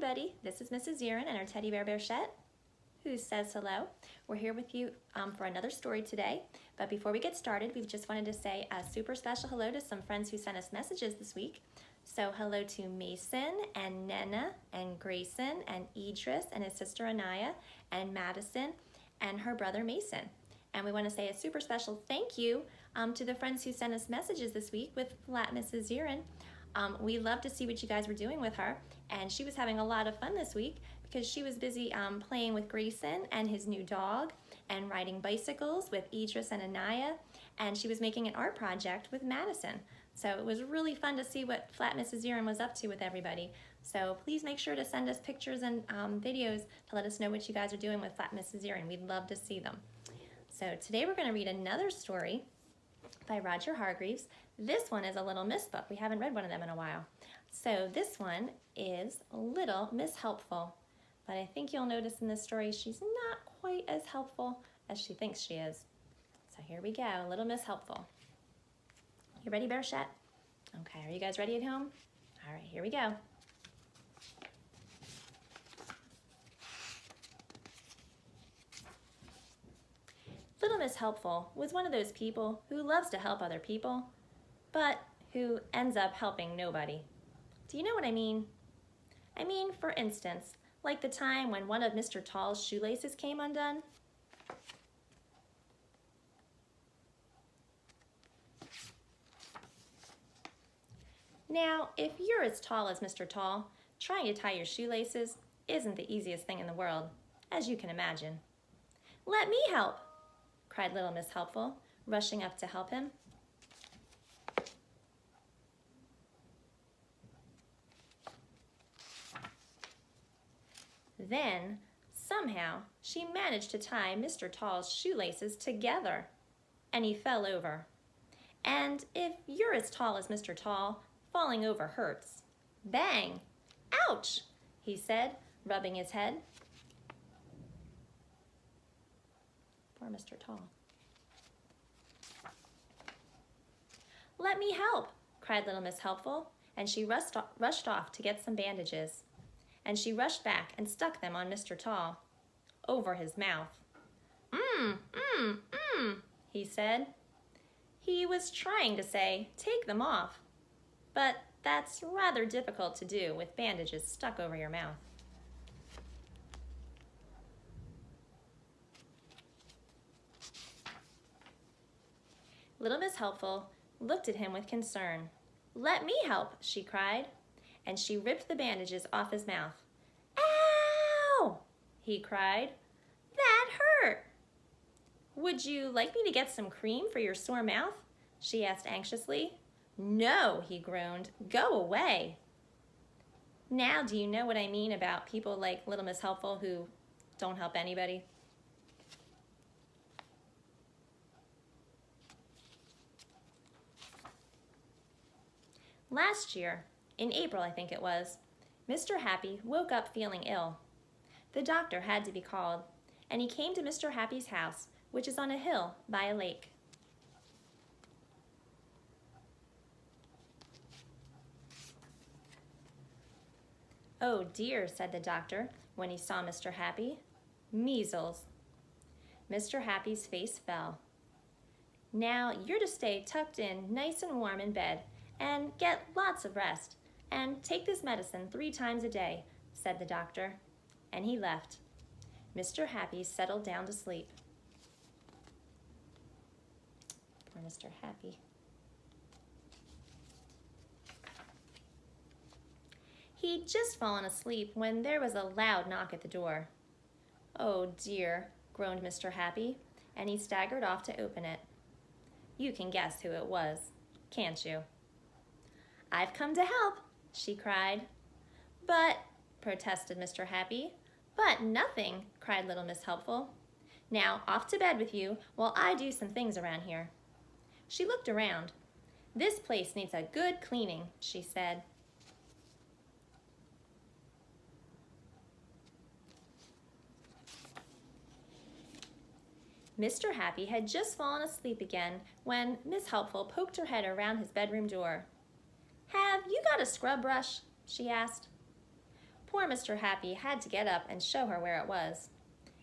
everybody, this is Mrs. Zirin and our teddy bear Bearchette, who says hello. We're here with you for another story today, but before we get started, we just wanted to say a super special hello to some friends who sent us messages this week. So hello to Mason and Nena and Grayson and Idris and his sister Anaya and Madison and her brother Mason. And we want to say a super special thank you to the friends who sent us messages this week with Flat Mrs. Zirin. We love to see what you guys were doing with her, and she was having a lot of fun this week because she was busy playing with Grayson and his new dog and riding bicycles with Idris and Anaya, and she was making an art project with Madison. So it was really fun to see what Flat Mrs. Zirin was up to with everybody. So please make sure to send us pictures and videos to let us know what you guys are doing with Flat Mrs. Zirin. We'd love to see them. So today we're going to read another story by Roger Hargreaves. This one is a Little Miss book. We haven't read one of them in a while. So this one is Little Miss Helpful. But I think you'll notice in this story she's not quite as helpful as she thinks she is. So here we go, Little Miss Helpful. You ready, Bearchette? Okay, are you guys ready at home? All right, here we go. Little Miss Helpful was one of those people who loves to help other people, but who ends up helping nobody. Do you know what I mean? I mean, for instance, like the time when one of Mr. Tall's shoelaces came undone. Now, if you're as tall as Mr. Tall, trying to tie your shoelaces isn't the easiest thing in the world, as you can imagine. "Let me help," cried Little Miss Helpful, rushing up to help him. Then, somehow, she managed to tie Mr. Tall's shoelaces together, and he fell over. And if you're as tall as Mr. Tall, falling over hurts. Bang! Ouch! He said, rubbing his head. Poor Mr. Tall. "Let me help," cried Little Miss Helpful, and she rushed off to get some bandages. And she rushed back and stuck them on Mr. Tall, over his mouth. He said. He was trying to say, "Take them off," but that's rather difficult to do with bandages stuck over your mouth. Little Miss Helpful looked at him with concern. "Let me help," she cried, and she ripped the bandages off his mouth. "Ow!" he cried. "That hurt." "Would you like me to get some cream for your sore mouth?" she asked anxiously. "No," he groaned. "Go away." Now do you know what I mean about people like Little Miss Helpful who don't help anybody? Last year, in April I think it was, Mr. Happy woke up feeling ill. The doctor had to be called, and he came to Mr. Happy's house, which is on a hill by a lake. "Oh dear," said the doctor when he saw Mr. Happy. "Measles." Mr. Happy's face fell. "Now you're to stay tucked in nice and warm in bed and get lots of rest and take this medicine 3 times a day," said the doctor, and he left. Mr. Happy settled down to sleep. Poor Mr. Happy. He'd just fallen asleep when there was a loud knock at the door. "Oh dear," groaned Mr. Happy, and he staggered off to open it. You can guess who it was, can't you? "I've come to help," she cried. "But," protested Mr. Happy. "But nothing," cried Little Miss Helpful. "Now off to bed with you while I do some things around here." She looked around. "This place needs a good cleaning," she said. Mr. Happy had just fallen asleep again when Miss Helpful poked her head around his bedroom door. "Have you got a scrub brush?" she asked. Poor Mr. Happy had to get up and show her where it was,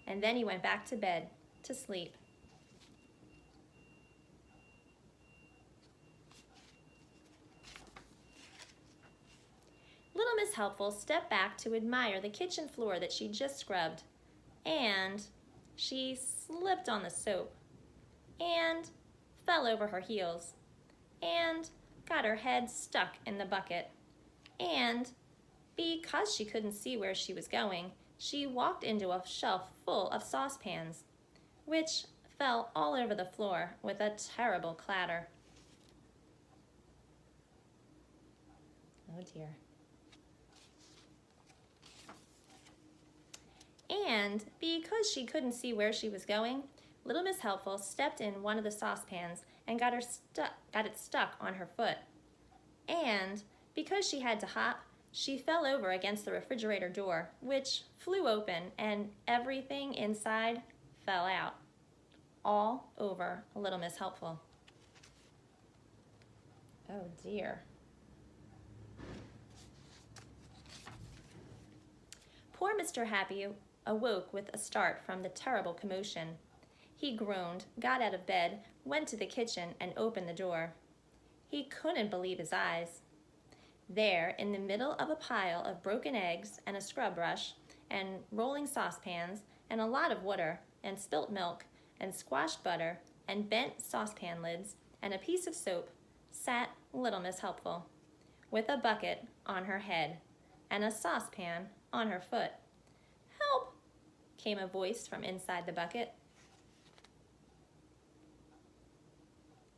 and then he went back to bed to sleep. Little Miss Helpful stepped back to admire the kitchen floor that she'd just scrubbed, and she slipped on the soap, and fell over her heels, and got her head stuck in the bucket, and because she couldn't see where she was going, she walked into a shelf full of saucepans, which fell all over the floor with a terrible clatter. Oh dear. And because she couldn't see where she was going, Little Miss Helpful stepped in one of the saucepans and got it stuck on her foot. And because she had to hop, she fell over against the refrigerator door, which flew open and everything inside fell out, all over Little Miss Helpful. Oh dear. Poor Mr. Happy awoke with a start from the terrible commotion. He groaned, got out of bed, went to the kitchen, and opened the door. He couldn't believe his eyes. There, in the middle of a pile of broken eggs and a scrub brush and rolling saucepans and a lot of water and spilt milk and squashed butter and bent saucepan lids and a piece of soap, sat Little Miss Helpful, with a bucket on her head and a saucepan on her foot. "Help!" came a voice from inside the bucket.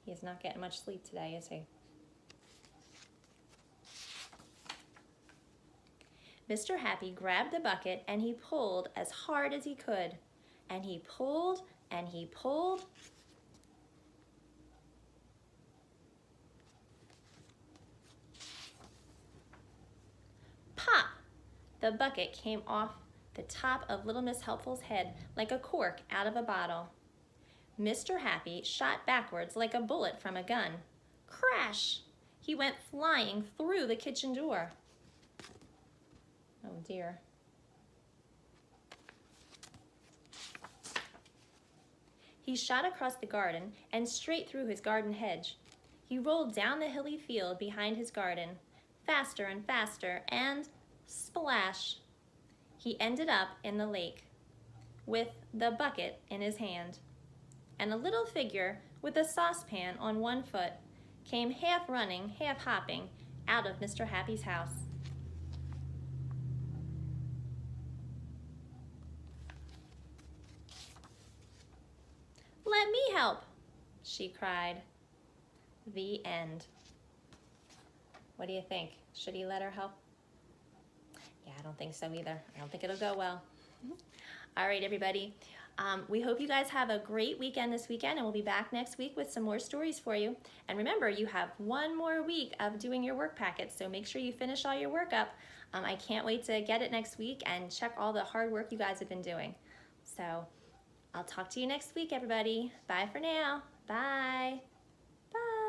He's not getting much sleep today, is he? Mr. Happy grabbed the bucket and he pulled as hard as he could. And he pulled and he pulled. Pop! The bucket came off the top of Little Miss Helpful's head like a cork out of a bottle. Mr. Happy shot backwards like a bullet from a gun. Crash! He went flying through the kitchen door. Oh dear. He shot across the garden and straight through his garden hedge. He rolled down the hilly field behind his garden, faster and faster, and splash! He ended up in the lake with the bucket in his hand. And a little figure with a saucepan on one foot came half running, half hopping out of Mr. Happy's house. "Let me help," she cried. The end. What do you think? Should he let her help? Yeah, I don't think so either. I don't think it'll go well. All right, everybody. We hope you guys have a great weekend this weekend, and we'll be back next week with some more stories for you. And remember, you have one more week of doing your work packets, so make sure you finish all your work up. I can't wait to get it next week and check all the hard work you guys have been doing. So I'll talk to you next week, everybody. Bye for now. Bye. Bye.